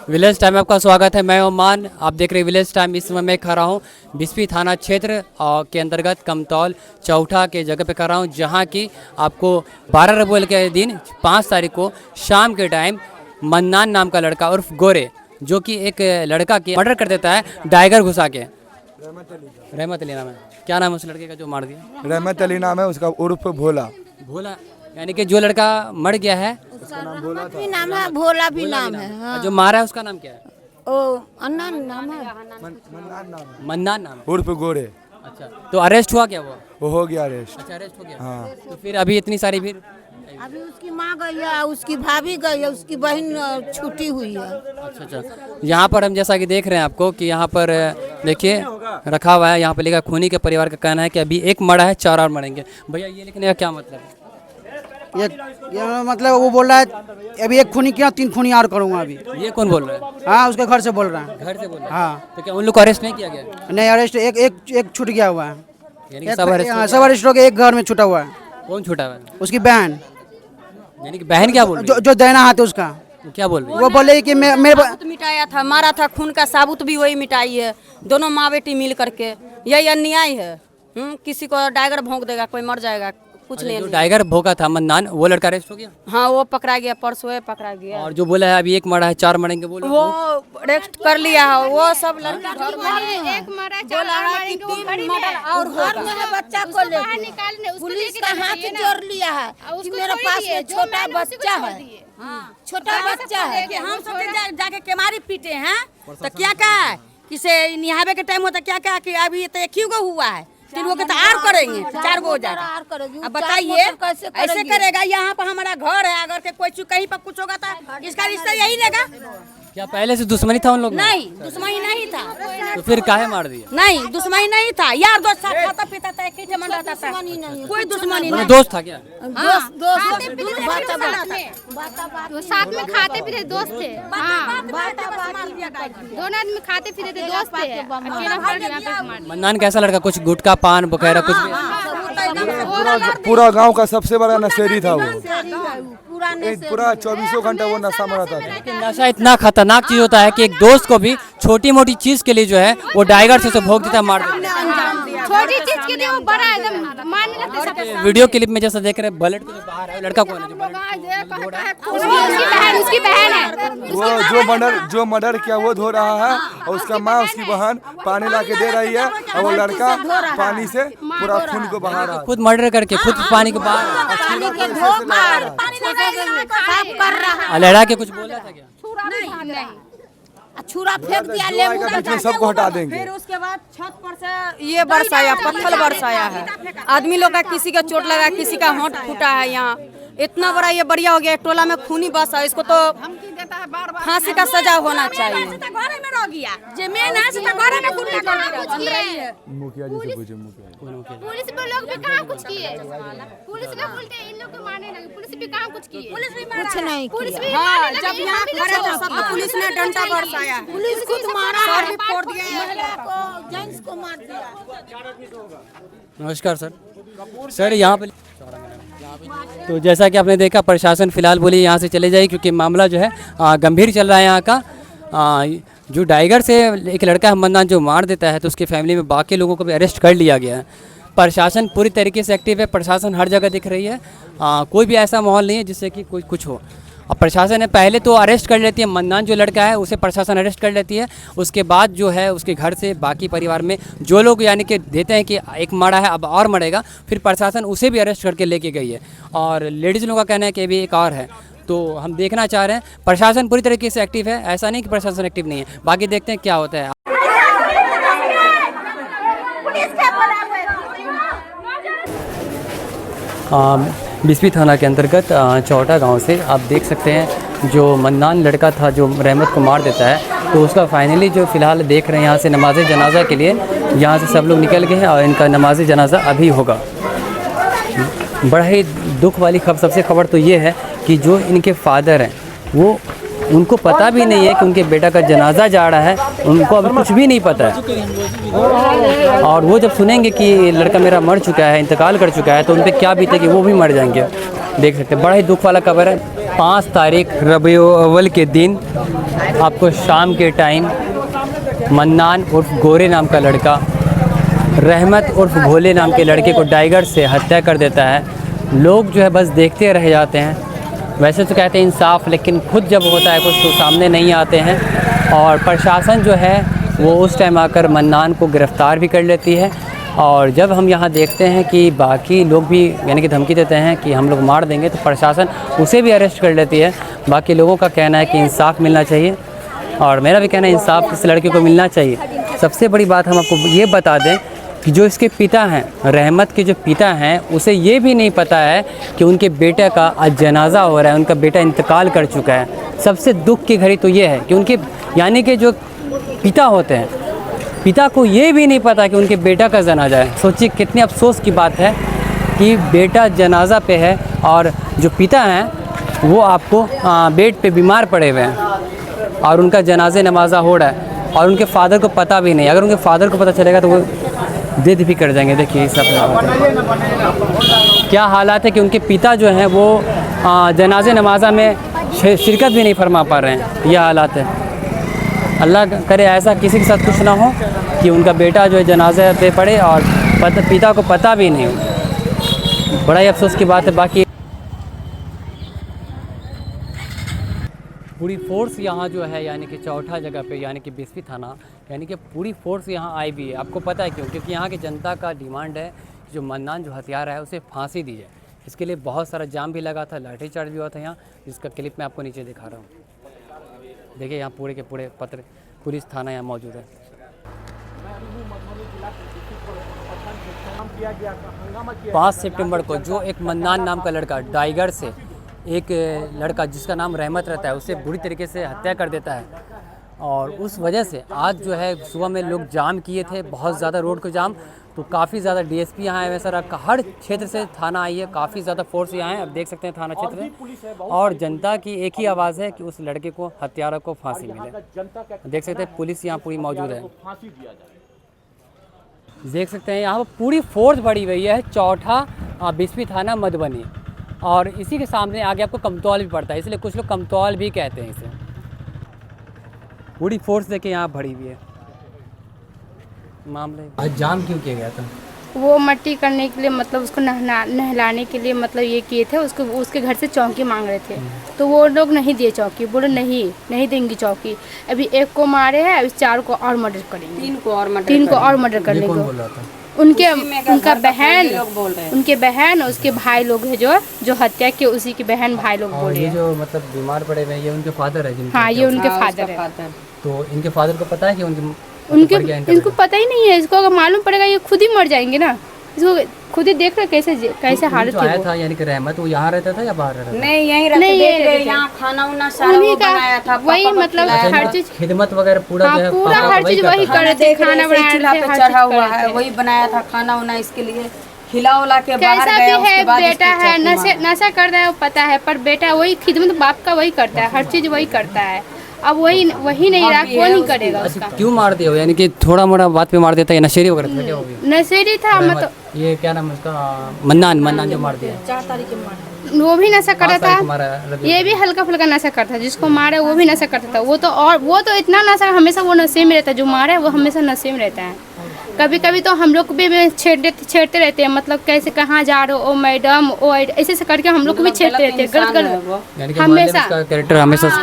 Village time में आपका स्वागत है। मैं ओमान, आप देख रहे हैं विलेज टाइम। इस समय मैं खड़ा हूँ बिस्फी थाना क्षेत्र के अंतर्गत कमतौल चौठा के जगह पे खड़ा हूँ, जहाँ की आपको 12 रबीउल के दिन 5 तारीख को शाम के टाइम मन्नान नाम का लड़का उर्फ गोरे, जो कि एक लड़का की मर्डर कर देता है डाइगर घुसा के। रहमत अली नाम है। क्या नाम है उस लड़के का जो मार दिया? रहमत अली नाम है उसका, उर्फ भोला। भोला, यानी कि जो लड़का मर गया है उसका नाम भोला भी नाम है, भोला भी नाम है। हाँ। जो मारा है उसका नाम क्या है? ओ अन्ना नाम है, मन्नान नाम है। उर्फ गोरे। अच्छा, तो अरेस्ट हुआ क्या वो हो गया अरेस्ट। अच्छा, अरेस्ट हो गया। हाँ। तो फिर अभी इतनी सारी भीड़? अभी उसकी माँ गई है, उसकी भाभी गई है, उसकी बहन छुट्टी हुई है। अच्छा अच्छा, यहाँ पर हम जैसा कि देख रहे हैं आपको कि यहाँ पर देखिए रखा हुआ है, यहाँ पर लिखा खूनी के परिवार का कहना है कि अभी एक मरा है, 4 और मरेंगे। भैया ये लिखने का क्या मतलब है? ये मतलब वो बोल रहा है अभी एक खूनी किया, 3 खूनी और करूँगा अभी। ये कौन बोल रहा है? हाँ, उसके घर से बोल रहा है। घर से बोल रहा है? हाँ। तो क्या उन लोग को अरेस्ट नहीं किया गया? नहीं, अरेस्ट एक छूट गया हुआ है। यानी कि सब अरेस्ट हो सब अरेस्ट हो गए, एक घर में छूटा हुआ है। गए। कौन छूटा हुआ है? उसकी बहन, यानी कि बहन क्या बोल रही है? जो दैना हाथ है उसका। वो क्या बोल रही है? वो बोले कि मेरे साबुत मिटाया था, मारा था, खून का साबुत भी वही मिटाई है, दोनों माँ बेटी मिल करके। यही अन्याय है। किसी को डाइगर भोंक देगा, कोई मर जाएगा, कुछ नहीं। जो टाइगर भोगा था मन्नान, वो लड़का अरेस्ट हो गया? हाँ, वो पकड़ा गया, परसों है पकड़ा गया। और जो बोला है अभी एक मरा है 4 मरेंगे, वो वो अरेस्ट कर लिया है। वो सब लड़का घर में एक मरा, 4 और घर में है बच्चा को लेके पुलिस का हाथ जोड़ लिया है कि मेरे पास में छोटा बच्चा है। छोटा बच्चा है कि हम सब जाके केमारी पीटे हैं, तो क्या है किसे निहावे के टाइम होता, क्या कि अभी तो एक ही गो हुआ है, 3 गो के तो आर करेंगे, 4 गो हो जाएगा। अब बताइए ऐसे करेगा? यहाँ पर हमारा घर है, अगर के कोई चीज कहीं पर कुछ होगा तो इसका रिश्ता यही रहेगा। क्या पहले से दुश्मनी था उन लोग में? नहीं, दुश्मनी नहीं था। तो फिर काहे मार दिया? नहीं, दुश्मनी नहीं था, यार दोस्त साथ खाता पीता था, एक ही जमन रहता था, कोई दुश्मनी नहीं। दोस्त था क्या? वो साथ में खाते पीते दोस्त थे। हाँ, दोनों आदमी खाते पीते थे, दोस्त थे। अकेला पड़ गया यहाँ पे मार दिया। मन्नान कैसा लड़का? कुछ गुटखा पान वगैरह कुछ भी? पूरा गांव का सबसे बड़ा नशेड़ी था वो। पूरा 24 घंटा वो नशा में रहता था। लेकिन नशा इतना खतरनाक चीज होता है कि एक दोस्त को भी छोटी मोटी चीज के लिए जो है वो डाइगर से भोग देता, मार देता। छोटी चीज के लिए वो बड़ा एकदम मारने लगते सब। वीडियो क्लिप में जैसा देख रहे हैं, बुलेट के जो बाहर है, लड़का कौन है जो उसकी बहन है। वो जो मर्डर किया वो धो रहा है, और उसका माँ उसकी बहन पानी ला के दे रही है, और वो लड़का पानी से पूरा खून को बहा रहा है। खुद मर्डर करके खुद पानी के बाहर लड़ा के कुछ बोला था क्या? छुरा फेंक दिया, लेमू सबको हटा देंगे। फिर उसके बाद छत पर से ये बरसाया, पत्थर बरसाया है। आदमी लोग का किसी का चोट लगा, किसी का होंठ फूटा है। यहाँ इतना बड़ा ये बढ़िया हो गया, टोला में खूनी बस है, इसको तो फांसी का सजा होना चाहिए। पुलिस पे लोग भी कहाँ कुछ किए, पुलिस ने उल्टे इन लोग को मारने लगे। पुलिस भी कहाँ कुछ किए, कुछ नहीं पुलिस भी हाँ, जब यहाँ खड़े थे सब तो पुलिस ने डंडा बरसाया, पुलिस को तो मारा, सर भी फोड़ दिया, जेंट्स को मार दिया। नमस्कार सर यहाँ पे तो जैसा कि आपने देखा, प्रशासन फिलहाल बोली यहाँ से चले जाए क्योंकि मामला जो है गंभीर चल रहा है यहाँ का। जो डाइगर से एक लड़का है मन्नान जो मार देता है, तो उसकी फैमिली में बाकी लोगों को भी अरेस्ट कर लिया गया है। प्रशासन पूरी तरीके से एक्टिव है, प्रशासन हर जगह दिख रही है। कोई भी ऐसा माहौल नहीं है जिससे कि कोई कुछ हो। अब प्रशासन ने पहले तो अरेस्ट कर लेती है, मन्नान जो लड़का है उसे प्रशासन अरेस्ट कर लेती है। उसके बाद जो है उसके घर से बाकी परिवार में जो लोग यानी कि देते हैं कि एक मरा है अब और मरेगा, फिर प्रशासन उसे भी अरेस्ट करके लेके गई है। और लेडीज़ लोगों का कहना है कि अभी एक और है। तो हम देखना चाह रहे हैं, प्रशासन पूरी तरीके से एक्टिव है, ऐसा नहीं कि प्रशासन एक्टिव नहीं है। बाकी देखते हैं क्या होता है। बिस्फी थाना के अंतर्गत चौठा गांव से आप देख सकते हैं जो मन्नान लड़का था जो रहमत को मार देता है, तो उसका फाइनली जो फ़िलहाल देख रहे हैं यहाँ से नमाज जनाजा के लिए यहाँ से सब लोग निकल गए हैं और इनका नमाज जनाजा अभी होगा। बड़ा ही दुख वाली सबसे खबर तो ये है कि जो इनके फादर हैं वो उनको पता भी नहीं है कि उनके बेटा का जनाजा जा रहा है, उनको अभी कुछ भी नहीं पता है। और वो जब सुनेंगे कि लड़का मेरा मर चुका है, इंतकाल कर चुका है, तो उन पर क्या बीतेगी, वो भी मर जाएंगे। देख सकते हैं, बड़ा ही दुख वाला खबर है। 5 तारीख रबीउल अव्वल के दिन आपको शाम के टाइम मन्नान उर्फ गोरे नाम का लड़का रहमत उर्फ भोले नाम के लड़के को टाइगर से हत्या कर देता है। लोग जो है बस देखते रह जाते हैं। वैसे तो कहते हैं इंसाफ, लेकिन खुद जब होता है कुछ तो सामने नहीं आते हैं। और प्रशासन जो है वो उस टाइम आकर मन्नान को गिरफ़्तार भी कर लेती है। और जब हम यहाँ देखते हैं कि बाकी लोग भी यानी कि धमकी देते हैं कि हम लोग मार देंगे, तो प्रशासन उसे भी अरेस्ट कर लेती है। बाकी लोगों का कहना है कि इंसाफ मिलना चाहिए, और मेरा भी कहना है इंसाफ इस लड़के को मिलना चाहिए। सबसे बड़ी बात हम आपको ये बता दें कि जो इसके पिता हैं, रहमत के जो पिता हैं, उसे ये भी नहीं पता है कि उनके बेटे का आज जनाजा हो रहा है, उनका बेटा इंतकाल कर चुका है। सबसे दुख की घड़ी तो ये है कि उनके यानी कि जो पिता होते हैं, पिता को ये भी नहीं पता कि उनके बेटा का जनाजा है। सोचिए कितनी अफसोस की बात है कि बेटा जनाजा पे है और जो पिता हैं वो आपको बेड पे बीमार पड़े हुए हैं और उनका जनाजे नमाजा हो रहा है और उनके फादर को पता भी नहीं। अगर उनके फादर को पता चलेगा तो वो जिद भी कर जाएंगे। देखिए इस क्या हालात है कि उनके पिता जो हैं वो जनाजे नमाजा में शिरकत भी नहीं फरमा पा रहे हैं। यह हालात है। अल्लाह करे ऐसा किसी के साथ कुछ ना हो कि उनका बेटा जो है जनाजे पे पड़े और पिता को पता भी नहीं हो। बड़ा ही अफसोस की बात है। बाकी पूरी फोर्स यहाँ जो है यानी कि चौथा जगह पे यानी कि बिस्फी थाना यानी कि पूरी फोर्स यहाँ आई भी है। आपको पता है क्यों? क्योंकि यहाँ की जनता का डिमांड है जो मन्नान जो हथियार है उसे फांसी दी जाए। इसके लिए बहुत सारा जाम भी लगा था, लाठीचार्ज भी हुआ था यहाँ, जिसका क्लिप मैं आपको नीचे दिखा रहा हूँ। देखिए यहाँ पूरे के पूरे पत्र पुलिस थाना यहाँ मौजूद है। 5 सितंबर को जो एक मन्नान नाम का लड़का टाइगर से एक लड़का जिसका नाम रहमत रहता है उसे बुरी तरीके से हत्या कर देता है। और उस वजह से आज जो है सुबह में लोग जाम किए थे, बहुत ज़्यादा रोड को जाम। तो काफ़ी ज़्यादा डीएसपी यहाँ है, वैसा हर क्षेत्र से थाना आई है, काफ़ी ज़्यादा फोर्स यहाँ है। अब देख सकते हैं थाना क्षेत्र में। और जनता की एक ही आवाज़ है कि उस लड़के को हत्यारा को फांसी मिले। देख सकते हैं पुलिस यहाँ पूरी मौजूद है। देख सकते हैं यहाँ पर पूरी फोर्स बढ़ी हुई है। चौथा बिस्फी थाना मधुबनी, और इसी के सामने आगे आपको कमतौल भी पड़ता है, इसलिए कुछ लोग कमतौल भी कहते हैं इसे। पूरी फोर्स देखे यहाँ भरी हुई है। मामले आज जाम क्यों किया गया था? वो मट्टी करने के लिए, मतलब उसको नहलाने के लिए, मतलब ये किए थे। उसको उसके घर से चौकी मांग रहे थे, तो वो लोग नहीं दिए चौकी। बोले नहीं देंगी चौकी। अभी एक को मारे हैं, अभी 4 को और मर्डर करेंगे, 3 को और मर्डर करने को। उनका बहन, उनके बहन और उसके भाई लोग हैं जो हत्या के, उसी के बहन भाई लोग बोले। ये जो मतलब बीमार पड़े हुए हैं ये उनके फादर है? हाँ, ये उनके फादर है। तो इनके फादर को पता है कि इनको पता ही नहीं है। इसको अगर मालूम पड़ेगा ये खुद ही मर जाएंगे ना। इसको खुद ही देख रहे कैसे हालत आया था। यानी कि रहमत वो यहाँ रहता था या बाहर रहता था? नहीं, यहीं रहते थे। यहाँ खाना उना सारा वो बनाया था, वही मतलब हर चीज खिदमत वगैरह पूरा जो है पूरा हर चीज वही कर रहे थे। खाना चूल्हा पे चढ़ा हुआ है, वही बनाया था खाना उना। इसके लिए खिला उला के बाहर कैसा भी है, बेटा है, नशा कर रहा है वो पता है, पर बेटा वही खिदमत बाप का वही करता है, हर चीज वही करता है। अब वही नहीं रहा, वो नहीं करेगा उसका। क्यों मार दिया हो? यानी कि थोड़ा मोड़ा बात पे मार देता है? नशेरी वगैरह था क्या? नशेरी था मतलब। ये क्या नाम है उसका? मन्नान जो मार दिया 4 तारीख के मारा। वो भी नशा कर रहा था, ये भी हल्का फुल्का नशा करता था। जिसको मारे वो भी नशा करता था। वो तो इतना नशा, हमेशा वो नशे में रहता है। जो मारा है वो हमेशा नशे में रहता है। कभी कभी तो हम लोग भी छेड़ते रहते हैं, मतलब कैसे कहाँ जा रहे हो ओ मैडम ओ ऐसे करके हम लोग को भी छेड़ते रहते हैं। गलत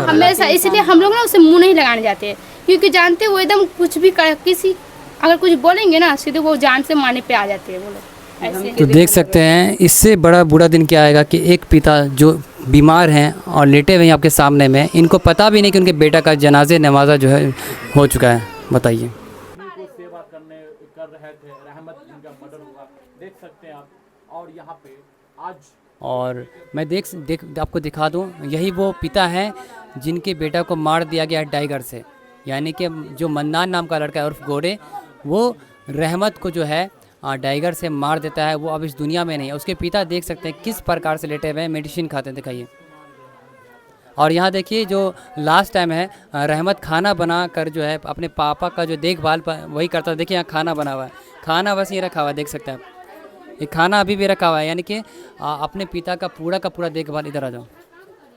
हमेशा इसलिए हम लोग ना उसे मुंह नहीं लगाने जाते, क्योंकि जानते वो एकदम कुछ भी कर, किसी अगर कुछ बोलेंगे ना सीधे वो जान से मारने पे आ जाते हैं वो लोग। तो देख सकते हैं इससे बड़ा बुरा दिन क्या आएगा कि एक पिता जो बीमार हैं और लेटे हुए हैं आपके सामने में, इनको पता भी नहीं कि उनके बेटा का जनाजे नमाजा जो है हो चुका है। बताइए। देख सकते हैं आप। और यहाँ पे आज और मैं आपको दिखा दूं, यही वो पिता हैं जिनके बेटा को मार दिया गया टाइगर से। यानी कि जो मन्नान नाम का लड़का है उर्फ गोरे, वो रहमत को जो है टाइगर से मार देता है। वो अब इस दुनिया में नहीं है। उसके पिता देख सकते हैं किस प्रकार से लेटे हुए हैं, मेडिसिन खाते हैं। दिखाइए। और यहाँ देखिए जो लास्ट टाइम है रहमत खाना बना कर जो है अपने पापा का जो देखभाल वही करता है। देखिए यहाँ खाना बना हुआ है, खाना बस ये रखा हुआ है, देख सकते हैं आप। ये खाना अभी भी रखा हुआ है, यानी कि अपने पिता का पूरा देखभाल। इधर आ जाओ।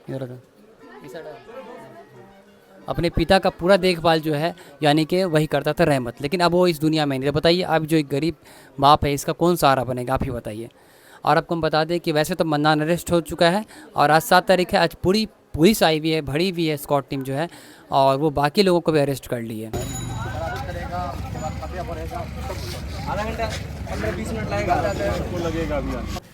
इधर था। इस साइड आओ। अपने पिता का पूरा देखभाल जो है यानी कि वही करता था रहमत, लेकिन अब वो इस दुनिया में नहीं। तो बताइए अब जो एक गरीब बाप है इसका कौन सहारा बनेगा, आप ही बताइए। और आपको हम बता दें कि वैसे तो मन्नान अरेस्ट हो चुका है और आज 7 तारीख है, आज पूरी पुलिस आई हुई है, भरी हुई है स्क्वाड टीम जो है, और वो बाकी लोगों को भी अरेस्ट कर ली है। आधा घंटा 15-20 मिनट लगेगा अभी।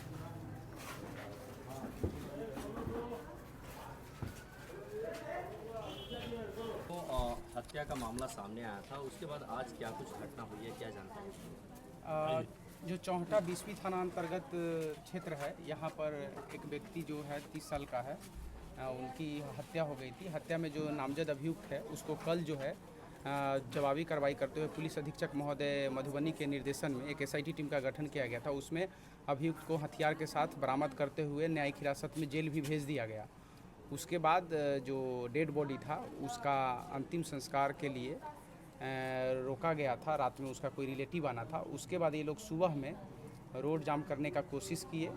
हत्या का मामला सामने आया था, उसके बाद आज क्या कुछ घटना हुई है, क्या जानते हैं? जो चौहटा 20वीं थाना अंतर्गत क्षेत्र है, यहाँ पर एक व्यक्ति जो है 30 साल का है, उनकी हत्या हो गई थी। हत्या में जो नामजद अभियुक्त है उसको कल जो है जवाबी कार्रवाई करते हुए पुलिस अधीक्षक महोदय मधुबनी के निर्देशन में एक SIT टीम का गठन किया गया था। उसमें अभियुक्त को हथियार के साथ बरामद करते हुए न्यायिक हिरासत में जेल भी भेज दिया गया। उसके बाद जो डेड बॉडी था उसका अंतिम संस्कार के लिए रोका गया था। रात में उसका कोई रिलेटिव आना था। उसके बाद ये लोग सुबह में रोड जाम करने का कोशिश किए।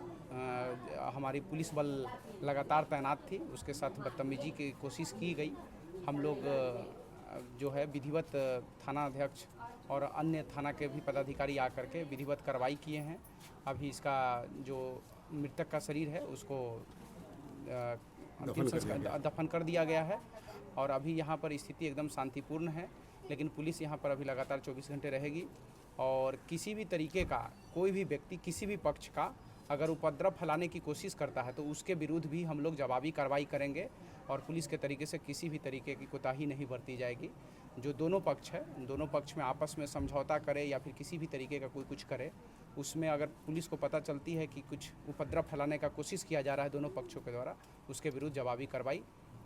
हमारी पुलिस बल लगातार तैनात थी, उसके साथ बदतमीजी की कोशिश की गई। हम लोग जो है विधिवत थाना अध्यक्ष और अन्य थाना के भी पदाधिकारी आकर के विधिवत कार्रवाई किए हैं। अभी इसका जो मृतक का शरीर है उसको अंतिम संस्कार दफन कर दिया गया है और अभी यहाँ पर स्थिति एकदम शांतिपूर्ण है। लेकिन पुलिस यहाँ पर अभी लगातार 24 घंटे रहेगी और किसी भी तरीके का कोई भी व्यक्ति किसी भी पक्ष का अगर उपद्रव फैलाने की कोशिश करता है तो उसके विरुद्ध भी हम लोग जवाबी कार्रवाई करेंगे और पुलिस के तरीके से किसी भी तरीके की कोताही नहीं बरती जाएगी। जो दोनों पक्ष है, दोनों पक्ष में आपस में समझौता करे या फिर किसी भी तरीके का कोई कुछ करे, उसमें अगर पुलिस को पता चलती है कि कुछ उपद्रव फैलाने का कोशिश किया जा रहा है दोनों पक्षों के द्वारा, उसके विरुद्ध जवाबी कार्रवाई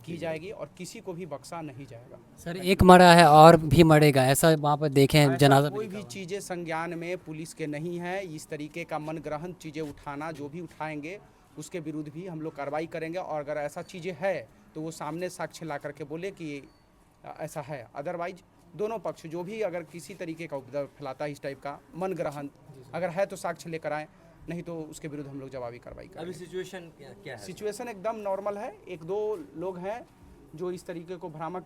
की जाएगी और किसी को भी बख्शा नहीं जाएगा। सर एक मरा है और भी मरेगा, ऐसा वहाँ पर देखें जनाजा? कोई भी चीज़ें संज्ञान में पुलिस के नहीं है। इस तरीके का मनगढ़ंत चीज़ें उठाना, जो भी उठाएंगे उसके विरुद्ध भी हम लोग कार्रवाई करेंगे और अगर ऐसा चीज़ें है तो वो सामने साक्ष्य ला करके बोले कि ऐसा है। अदरवाइज दोनों पक्ष जो भी अगर किसी तरीके का उपद्रव फैलाता है इस टाइप का मनगढ़ंत अगर है तो साक्ष्य लेकर आए, नहीं तो उसके विरुद्ध हम लोग जवाबी कार्रवाई करेंगे। अभी सिचुएशन क्या है? सिचुएशन एकदम नॉर्मल है। 1-2 लोग हैं जो इस तरीके को भ्रामक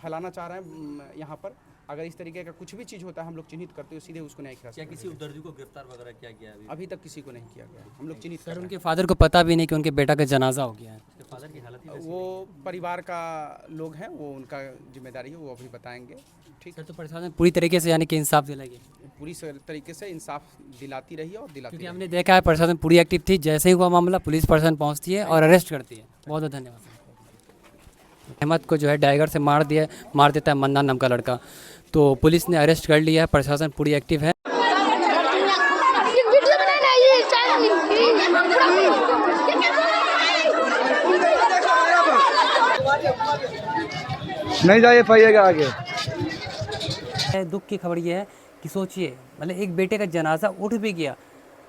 फैलाना चाह रहे हैं यहाँ पर। अगर इस तरीके का कुछ भी चीज़ होता है हम लोग चिन्हित करते हुए सीधे उसको न्यायिक हिरासत में। क्या किसी उपदर्जी को गिरफ्तार वगैरह किया गया है? अभी तक किसी को नहीं किया गया, हम लोग चिन्हित सर उनके फादर को पता भी नहीं कि उनके बेटा का जनाजा हो गया है। फादर की हालत वो परिवार का लोग हैं, वो उनका जिम्मेदारी है, वो अभी बताएंगे। ठीक सर तो प्रशासन पूरी तरीके से यानी कि इंसाफ दिलाएगी? पूरी तरीके से इंसाफ दिलाती रही है और दिलाती क्योंकि रही। हमने देखा है प्रशासन पूरी एक्टिव थी, जैसे ही हुआ मामला पुलिस प्रशासन पहुंचती है और अरेस्ट करती है। बहुत बहुत धन्यवाद सर। अहमद को जो है डाइगर से मार देता है मन्नान नाम का लड़का, तो पुलिस ने अरेस्ट कर लिया है, प्रशासन पूरी एक्टिव है। नहीं जाइए पाइएगा आगे। दुख की खबर ये है कि सोचिए मतलब एक बेटे का जनाजा उठ भी गया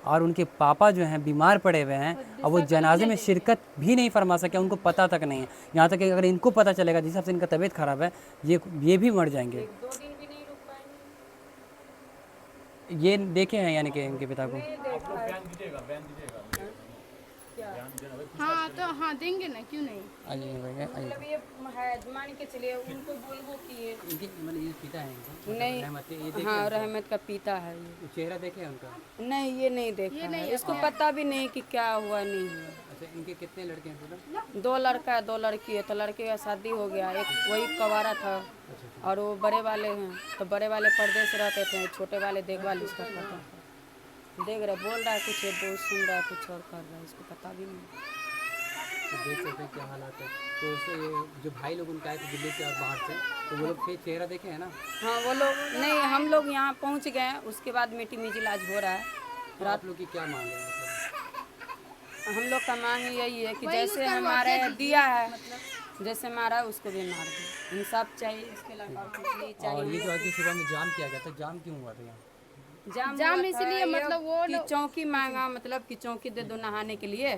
और उनके पापा जो हैं बीमार पड़े हुए हैं और वो जनाजे में शिरकत भी नहीं फरमा सके, उनको पता तक नहीं है। यहाँ तक कि अगर इनको पता चलेगा जिस हिसाब से इनका तबीयत खराब है ये भी मर जाएंगे। ये देखे हैं यानी कि इनके पिता को। हाँ तो हाँ देंगे ना, क्यों नहीं। मतलब ये है मान के चलिए उनको बोलबो कि मतलब ये पिता है इनका? नहीं, हाँ रहमत का पिता है ये। चेहरा देखे हैं उनका? नहीं ये नहीं देखा है, इसको पता भी नहीं कि क्या हुआ नहीं हुआ। अच्छा इनके कितने लड़के हैं पूरा? 2 लड़का है 2 लड़की है। तो लड़के का शादी हो गया, एक वही कवारा था और वो बड़े वाले हैं, तो बड़े वाले परदेश रहते थे, छोटे वाले देखभाल इसका करता था। देख रहे बोल रहा है कुछ, बहुत सुन रहा है कुछ और कर रहा है, इसको पता भी नहीं। तो देख सकते हैं क्या हालात है। तो उससे ये जो भाई लोग उनका आए थे दिल्ली से और बाहर से, तो वो लोग फिर चेहरा देखे हैं ना? हाँ वो लोग नहीं, हम लोग यहाँ पहुँच गए, उसके बाद मीठी मीठी इलाज हो रहा है। तो आप लोग की क्या मांग है? मतलब हम लोग का मांग यही है कि जैसे हमारे दिया है, जैसे मारा है उसको भी मार दो। इंसाफ चाहिए, इसके अलावा कुछ नहीं और चाहिए। ये जो आज सुबह में जाम किया गया था, जाम क्यों हुआ था यहाँ? जाम इसलिए मतलब वो कि चौकी मांगा, मतलब कि चौकी दे दो नहाने के लिए,